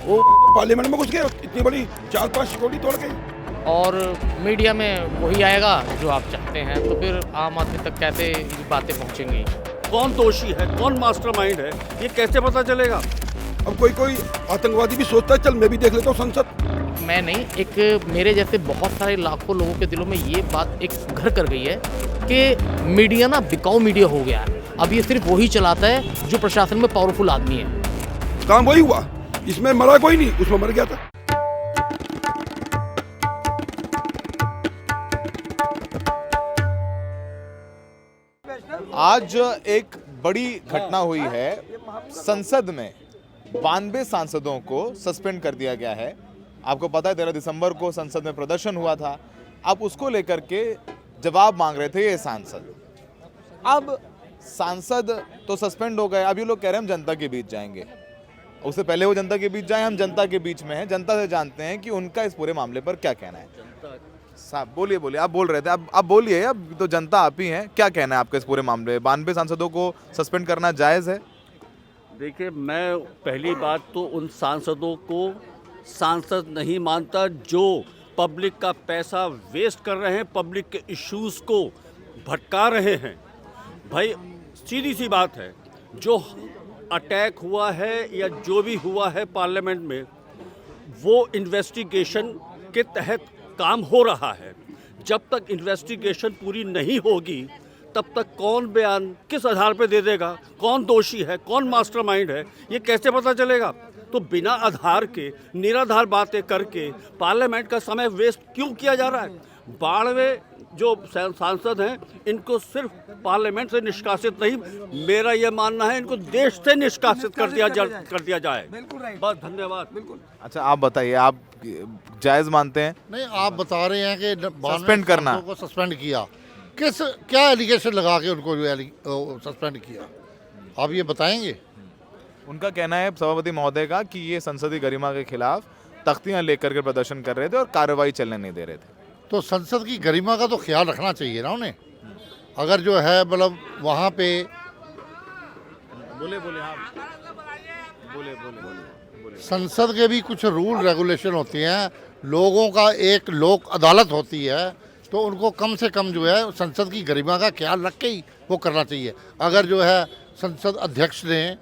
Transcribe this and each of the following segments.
वो पार्लियामेंट में घुस गए इतनी बड़ी 4-5 सिक्योरिटी तोड़ के। और मीडिया में वही आएगा जो आप चाहते हैं, तो फिर आम आदमी तक कैसे ये बातें पहुंचेंगी? कौन दोषी है, कौन मास्टरमाइंड है, ये कैसे पता चलेगा? अब कोई आतंकवादी भी सोचता है चल मैं भी देख लेता हूँ संसद। मैं नहीं, एक मेरे जैसे बहुत सारे लाखों लोगों के दिलों में ये बात एक घर कर गई है कि मीडिया ना बिकाऊ मीडिया हो गया है। अब ये सिर्फ वही चलाता है जो प्रशासन में पावरफुल आदमी है। काम वही हुआ, इसमें मरा कोई नहीं, उसमें मर गया था। आज एक बड़ी घटना हुई है। संसद में 92 सांसदों को सस्पेंड कर दिया गया है। आपको पता है 13 दिसंबर को संसद में प्रदर्शन हुआ था। अब उसको लेकर के जवाब मांग रहे थे ये सांसद। अब सांसद तो सस्पेंड हो गए, अब ये लोग कह रहे हैं हम जनता के बीच जाएंगे। उससे पहले वो जनता के बीच जाए, हम जनता के बीच में हैं, जनता से जानते हैं कि उनका इस पूरे मामले पर क्या कहना है। साहब बोलिए, आप बोल रहे थे, अब बोलिए, अब तो जनता आप ही हैं, क्या कहना है आपका इस पूरे मामले? 92 सांसदों को सस्पेंड करना जायज़ है? देखिए, मैं पहली बात तो उन सांसदों को सांसद नहीं मानता जो पब्लिक का पैसा वेस्ट कर रहे हैं, पब्लिक के इश्यूज़ को भटका रहे हैं। भाई सीधी सी बात है, जो अटैक हुआ है या जो भी हुआ है पार्लियामेंट में, वो इन्वेस्टिगेशन के तहत काम हो रहा है। जब तक इन्वेस्टिगेशन पूरी नहीं होगी तब तक कौन बयान किस आधार पर दे देगा, कौन दोषी है, कौन मास्टरमाइंड है, ये कैसे पता चलेगा? तो बिना आधार के निराधार बातें करके पार्लियामेंट का समय वेस्ट क्यों किया जा रहा है? 92 जो सांसद हैं, इनको सिर्फ पार्लियामेंट से निष्कासित नहीं, मेरा यह मानना है इनको देश से निष्कासित कर दिया जाए। बस, धन्यवाद। बिल्कुल। अच्छा, आप बताइए, आप जायज़ मानते हैं? नहीं, आप बता रहे हैं कि सस्पेंड करना को सस्पेंड किया, क्या एलिगेशन लगा के उनको जो सस्पेंड किया, आप ये बताएंगे? उनका कहना है सभापति महोदय का कि ये संसदीय गरिमा के खिलाफ तख्तियां लेकर के प्रदर्शन कर रहे थे और कार्रवाई चलने नहीं दे रहे थे। तो संसद की गरिमा का तो ख्याल रखना चाहिए ना उन्हें। अगर जो है मतलब वहाँ पे बोले संसद के भी कुछ रूल रेगुलेशन होते हैं, लोगों का एक लोक अदालत होती है, तो उनको कम से कम जो है संसद की गरिमा का ख्याल रख के ही वो करना चाहिए। अगर जो है संसद अध्यक्ष ने,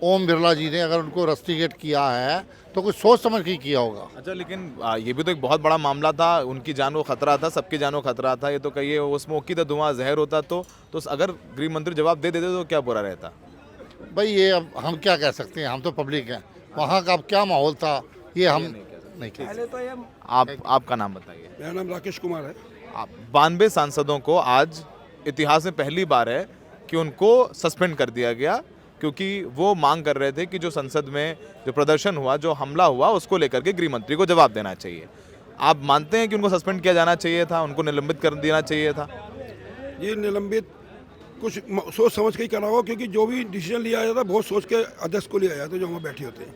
ओम बिरला जी ने अगर उनको रस्टिकेट किया है तो कुछ सोच समझ के किया होगा। अच्छा, लेकिन ये भी तो एक बहुत बड़ा मामला था, उनकी जान को खतरा था, सबकी जान को खतरा था। ये तो कहिए वो स्मोकी था, धुआं जहर होता, तो अगर गृह मंत्री जवाब दे देते तो क्या बुरा रहता? भाई ये अब हम क्या कह सकते हैं, हम तो पब्लिक हैं, वहाँ का अब क्या माहौल था ये हम नहीं कह सकते। आपका नाम बताइए। मेरा नाम राकेश कुमार है। 92 सांसदों को आज इतिहास में पहली बार है कि उनको सस्पेंड कर दिया गया, क्योंकि वो मांग कर रहे थे कि जो संसद में जो प्रदर्शन हुआ, जो हमला हुआ, उसको लेकर के गृह मंत्री को जवाब देना चाहिए। आप मानते हैं कि उनको सस्पेंड किया जाना चाहिए था, उनको निलंबित कर देना चाहिए था? ये निलंबित कुछ सोच समझ के ही करा हो, क्योंकि जो भी डिसीजन लिया जाता है बहुत सोच के अध्यक्ष को लिया जाता है, जो वहाँ बैठे होते हैं।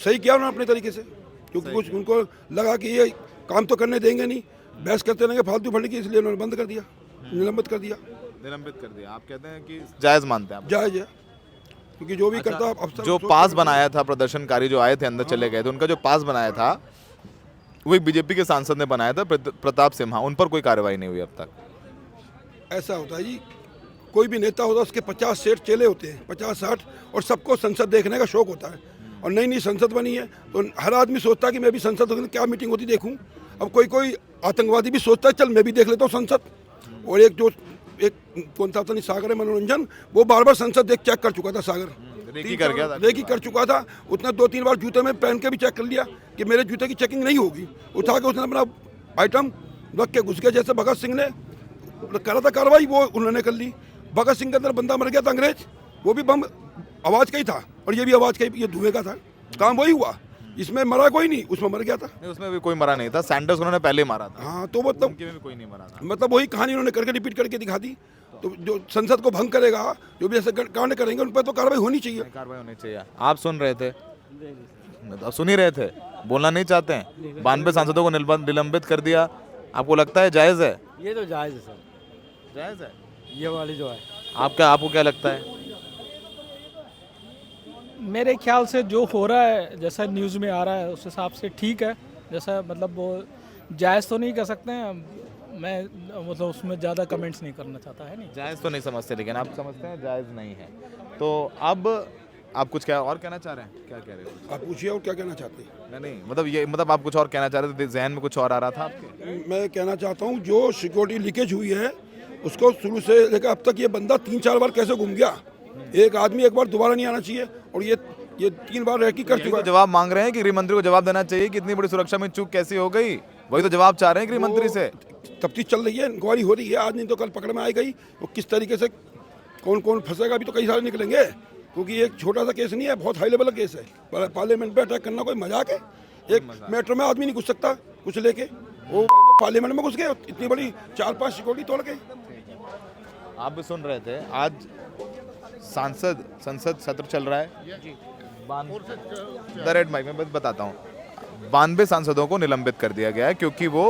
सही किया उन्होंने अपने तरीके से, क्योंकि कुछ उनको लगा कि ये काम तो करने देंगे नहीं, बहस करते रहेंगे फालतू भरने की, इसलिए उन्होंने बंद कर दिया, निलंबित कर दिया। आप कहते हैं कि जायज़ मानते हैं आप? जायज है, क्योंकि जो भी करता अफसर जो पास बनाया था, प्रदर्शनकारी जो आए थे अंदर चले गए थे, उनका जो पास बनाया था वो एक बीजेपी के सांसद ने बनाया था, प्रताप सिम्हा, उन पर कोई कार्रवाई नहीं हुई अब तक। ऐसा होता है जी, कोई भी नेता होता है उसके 50-60 चेले होते हैं, 50-60, और सबको संसद देखने का शौक होता है। और नई संसद बनी है तो हर आदमी सोचता है कि मैं भी संसद क्या मीटिंग होती देखूं। अब कोई आतंकवादी भी सोचता है चल मैं भी देख लेता हूँ संसद। और एक कौन था नहीं, सागर है मनोरंजन, वो बार संसद चेक कर चुका था, सागर रेकी कर चुका था। उसने 2-3 बार जूते में पहन के भी चेक कर लिया कि मेरे जूते की चेकिंग नहीं होगी। उठा के उसने अपना आइटम रख के घुस गया, जैसे भगत सिंह ने करा था कार्रवाई, वो उन्होंने कर ली। भगत सिंह के अंदर बंदा मर गया था अंग्रेज, वो भी बम आवाज़ का ही था, और ये भी आवाज़ का ही, ये धुएं का था। काम वही हुआ, इसमें मरा कोई नहीं, उसमें मर गया था। उसमें भी कोई मरा नहीं था, सैंडर्स उन्होंने पहले मारा था। हाँ, तो मतलब उनके में भी कोई नहीं मरा था। मतलब वही कहानी उन्होंने करके रिपीट करके दिखा दी। तो जो संसद को भंग करेगा, जो भी ऐसे कांड करेंगे, उन पर तो कार्रवाई होनी चाहिए। कार्रवाई होनी चाहिए। आप सुन रहे थे, सुन ही रहे थे, बोलना नहीं चाहते हैं? 92 सांसदों को निलंबित कर दिया, आपको लगता है जायज़ है? ये तो जायज़ है सर, जायज़ है ये वाली जो है। आपको क्या लगता है? मेरे ख्याल से जो हो रहा है, जैसा न्यूज़ में आ रहा है, उस हिसाब से ठीक है। जैसा मतलब वो जायज़ तो नहीं कह सकते हैं, मैं मतलब उसमें ज़्यादा कमेंट्स नहीं करना चाहता है। नहीं जायज़ तो नहीं समझते, लेकिन आप समझते हैं जायज़ नहीं है। तो अब आप कुछ क्या और कहना चाह रहे हैं? क्या कह रहे हो? आप पूछिए और क्या कहना चाहते हैं? नहीं, मतलब ये मतलब आप कुछ और कहना चाह रहे थे, जहन में कुछ और आ रहा था आपके? मैं कहना चाहता हूँ जो सिक्योरिटी लीकेज हुई है उसको शुरू से लेकर अब तक ये बंदा 3-4 बार कैसे घूम गया। एक आदमी एक बार दोबारा नहीं आना चाहिए और ये 3 बार रैकी कर यही चुका तो है। जवाब मांग रहे हैं कि गृह मंत्री को जवाब देना चाहिए कि इतनी बड़ी सुरक्षा में चूक कैसी हो गई। वही तो जवाब चाह रहे हैं गृह मंत्री से। तफ्तीश चल रही है, इंक्वायरी हो रही है, आज नहीं तो कल पकड़ में आई गई। वो किस तरीके से कौन कौन फंसेगा अभी तो कई सारे निकलेंगे, क्योंकि एक छोटा सा केस नहीं है, बहुत हाई लेवल का केस है। पार्लियामेंट पे अटैक करना कोई मजाक है? एक मेट्रो में आदमी नहीं घुस सकता कुछ लेके, वो पार्लियामेंट में घुस गए, इतनी बड़ी 4-5 सिक्योरिटी तोड़ के। आप भी सुन रहे थे, आज संसद सत्र चल रहा है। द रेड माइक में बस बताता हूँ, 92 सांसदों को निलंबित कर दिया गया है क्योंकि वो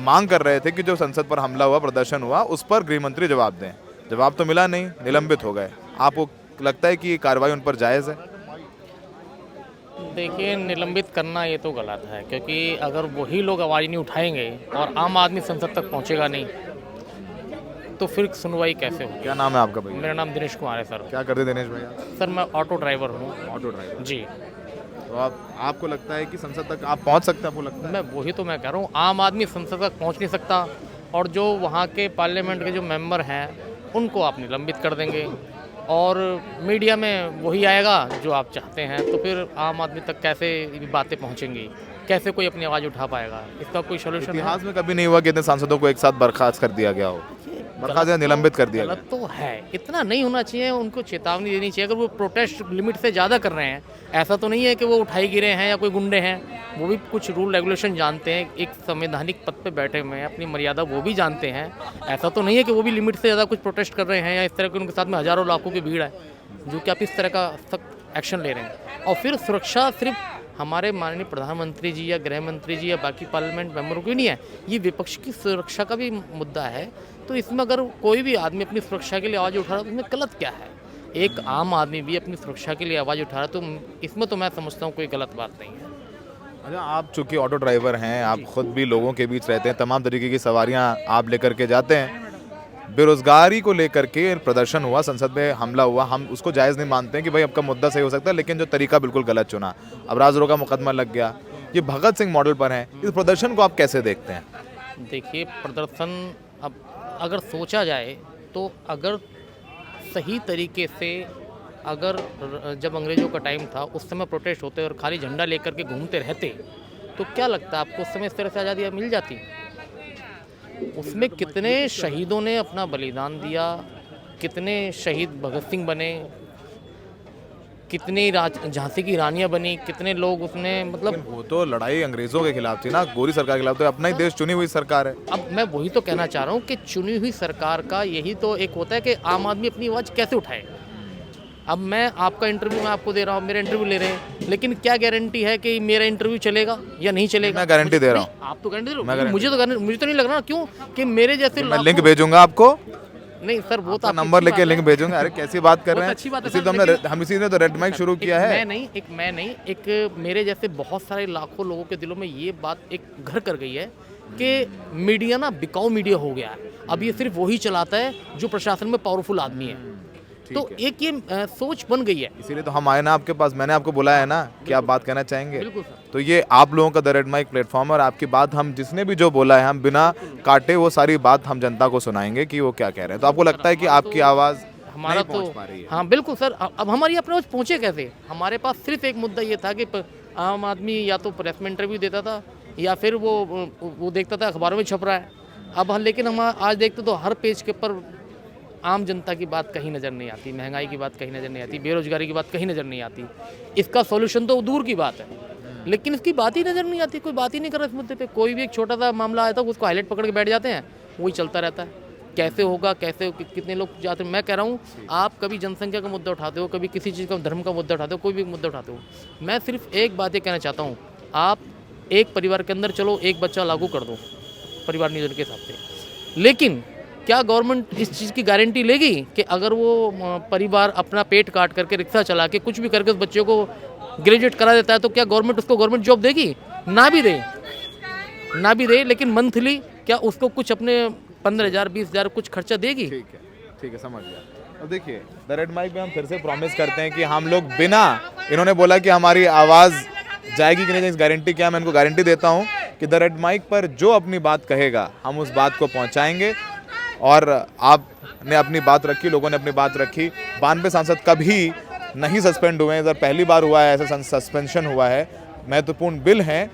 मांग कर रहे थे कि जो संसद पर हमला हुआ, प्रदर्शन हुआ, उस पर गृह मंत्री जवाब दें। जवाब तो मिला नहीं, निलंबित हो गए। आपको लगता है कि ये कार्रवाई उन पर जायज़ है? देखिए, निलंबित करना ये तो गलत है, क्योंकि अगर वही लोग आवाज़ नहीं उठाएंगे और आम आदमी संसद तक पहुंचेगा नहीं तो फिर सुनवाई कैसे होगी। क्या नाम है आपका भैया? मेरा नाम दिनेश कुमार है सर। क्या करते दिनेश भैया? सर मैं ऑटो ड्राइवर हूँ। Auto driver. जी, तो आपको लगता है कि संसद तक आप पहुंच सकते हैं? आपको लगता है? मैं वही तो मैं कह रहा हूँ, आम आदमी संसद तक पहुँच नहीं सकता और जो वहाँ के पार्लियामेंट के जो मेंबर हैं उनको आप निलंबित कर देंगे और मीडिया में वही आएगा जो आप चाहते हैं, तो फिर आम आदमी तक कैसे ये बातें पहुँचेंगी, कैसे कोई अपनी आवाज़ उठा पाएगा? इसका कोई सोल्यूशन है? इतिहास में कभी नहीं हुआ कि इतने सांसदों को एक साथ बर्खास्त कर दिया गया हो, बर्खास्त या निलंबित कर दिया गया। गलत तो है, इतना नहीं होना चाहिए, उनको चेतावनी देनी चाहिए। अगर वो प्रोटेस्ट लिमिट से ज़्यादा कर रहे हैं, ऐसा तो नहीं है कि वो उठाई गिरे हैं या कोई गुंडे हैं, वो भी कुछ रूल रेगुलेशन जानते हैं, एक संवैधानिक पद पे बैठे हुए हैं, अपनी मर्यादा वो भी जानते हैं। ऐसा तो नहीं है कि वो भी लिमिट से ज़्यादा कुछ प्रोटेस्ट कर रहे हैं या इस तरह के उनके साथ में हज़ारों लाखों की भीड़ है जो कि आप इस तरह का सख्त एक्शन ले रहे हैं। और फिर सुरक्षा सिर्फ हमारे माननीय प्रधानमंत्री जी या गृह मंत्री जी या बाकी पार्लियामेंट मेंबरों की नहीं है, ये विपक्ष की सुरक्षा का भी मुद्दा है। तो इसमें अगर कोई भी आदमी अपनी सुरक्षा के लिए आवाज़ उठा रहा है तो इसमें गलत क्या है? एक आम आदमी भी अपनी सुरक्षा के लिए आवाज़ उठा रहा है तो इसमें तो मैं समझता हूँ कोई गलत बात नहीं है। अच्छा, आप चूंकि ऑटो ड्राइवर हैं, आप खुद भी लोगों के बीच रहते हैं, तमाम तरीके की सवारियां आप लेकर के जाते हैं। बेरोजगारी को लेकर के प्रदर्शन हुआ, संसद में हमला हुआ, हम उसको जायज़ नहीं मानते हैं कि भाई आपका मुद्दा सही हो सकता है, लेकिन जो तरीका बिल्कुल गलत चुना। अब राजद्रोह का मुकदमा लग गया, ये भगत सिंह मॉडल पर है। इस प्रदर्शन को आप कैसे देखते हैं? देखिए, प्रदर्शन अब अगर सोचा जाए तो अगर सही तरीके से अगर जब अंग्रेज़ों का टाइम था उस समय प्रोटेस्ट होते और खाली झंडा लेकर के घूमते रहते तो क्या लगता है आपको उस समय इस तरह से आज़ादी मिल जाती? उसमें कितने शहीदों ने अपना बलिदान दिया, कितने शहीद भगत सिंह बने, कितनी झांसी की रानियां बनी, कितने लोग उसमें मतलब। वो तो लड़ाई अंग्रेजों के खिलाफ थी ना, गोरी सरकार के खिलाफ। तो अपना ही देश चुनी हुई सरकार है। अब मैं वही तो कहना चाह रहा हूँ कि चुनी हुई सरकार का यही तो एक होता है कि आम आदमी अपनी आवाज़ कैसे उठाए। अब मैं आपका इंटरव्यू मैं आपको दे रहा हूँ, मेरा इंटरव्यू ले रहे हैं, लेकिन क्या गारंटी है कि मेरा इंटरव्यू चलेगा या नहीं चलेगा? मैं गारंटी दे रहा हूँ। आप तो गारंटी दे रहे हो, मुझे तो नहीं लग रहा। क्यों कि मेरे जैसे मैं लिंक भेजूंगा आपको। नहीं सर, वो तो नंबर लेके लिंक भेजूंगा। अरे कैसी बात कर रहे हैं? अच्छी बात है इसी सर, तो लेकिन हम इसी ने तो रेड माइक शुरू किया है। मैं नहीं एक मेरे जैसे बहुत सारे लाखों लोगों के दिलों में ये बात एक घर कर गई है कि मीडिया ना बिकाऊ मीडिया हो गया है। अब ये सिर्फ वही चलाता है जो प्रशासन में पावरफुल आदमी है। तो एक ये सोच बन गई है। इसीलिए तो हम आए ना आपके पास, मैंने आपको बुलाया है ना कि आप बात कहना चाहेंगे। बिल्कुल सर। तो ये आप लोगों का द रेड माइक प्लेटफॉर्म है और आपकी बात हम जिसने भी जो बोला है हम बिना काटे वो सारी बात हम जनता को सुनाएंगे कि वो क्या कह रहे हैं। तो आपको लगता है कि आपकी आवाज़ हमारा तो हाँ बिल्कुल सर। अब हमारी अप्रोच पहुँचे कैसे? हमारे पास सिर्फ एक मुद्दा ये था कि आम आदमी या तो प्रेस में इंटरव्यू देता था या फिर वो देखता था अखबारों में छप रहा है। अब लेकिन हम आज देखते तो हर पेज के ऊपर आम जनता की बात कहीं नज़र नहीं आती, महंगाई की बात कहीं नज़र नहीं आती, बेरोजगारी की बात कहीं नज़र नहीं आती। इसका सॉल्यूशन तो दूर की बात है, लेकिन इसकी बात ही नज़र नहीं आती। कोई बात ही नहीं कर रहा इस मुद्दे पे। कोई भी एक छोटा सा मामला आया था उसको हाईलाइट पकड़ के बैठ जाते हैं, वही चलता रहता है। कैसे होगा, कैसे कितने लोग जाते हैं? मैं कह रहा हूँ, आप कभी जनसंख्या का मुद्दा उठाते हो, कभी किसी चीज़ का धर्म का मुद्दा उठाते हो, कोई भी मुद्दा उठाते हो। मैं सिर्फ एक बात ये कहना चाहता हूँ, आप एक परिवार के अंदर चलो एक बच्चा लागू कर दो परिवार नियोजन के हिसाब से, लेकिन क्या गवर्नमेंट इस चीज़ की गारंटी लेगी कि अगर वो परिवार अपना पेट काट करके रिक्शा चला के कुछ भी करके उस बच्चे को ग्रेजुएट करा देता है तो क्या गवर्नमेंट उसको गवर्नमेंट जॉब देगी? ना भी दे लेकिन मंथली क्या उसको कुछ अपने 15,000 20,000 कुछ खर्चा देगी? ठीक है, समझ गया। अब देखिए, द रेड माइक में हम फिर से प्रॉमिस करते हैं कि हम लोग बिना, इन्होंने बोला कि हमारी आवाज़ जाएगी कि नहीं, इस गारंटी क्या, मैं इनको गारंटी देता हूँ कि द रेड माइक पर जो अपनी बात कहेगा हम उस बात को पहुँचाएंगे। और आपने अपनी बात रखी, लोगों ने अपनी बात रखी। 92 सांसद कभी नहीं सस्पेंड हुए हैं, इधर पहली बार हुआ है ऐसा सस्पेंशन हुआ है। महत्वपूर्ण बिल हैं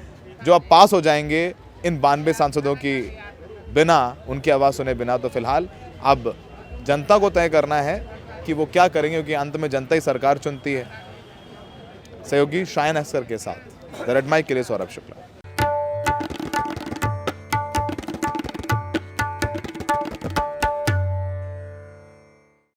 जो अब पास हो जाएंगे इन 92 सांसदों की बिना, उनकी आवाज़ सुने बिना। तो फिलहाल अब जनता को तय करना है कि वो क्या करेंगे, क्योंकि अंत में जनता ही सरकार चुनती है। सहयोगी शायन अस्कर के साथ द रेड माइक के लिए सौरभ शुक्ला।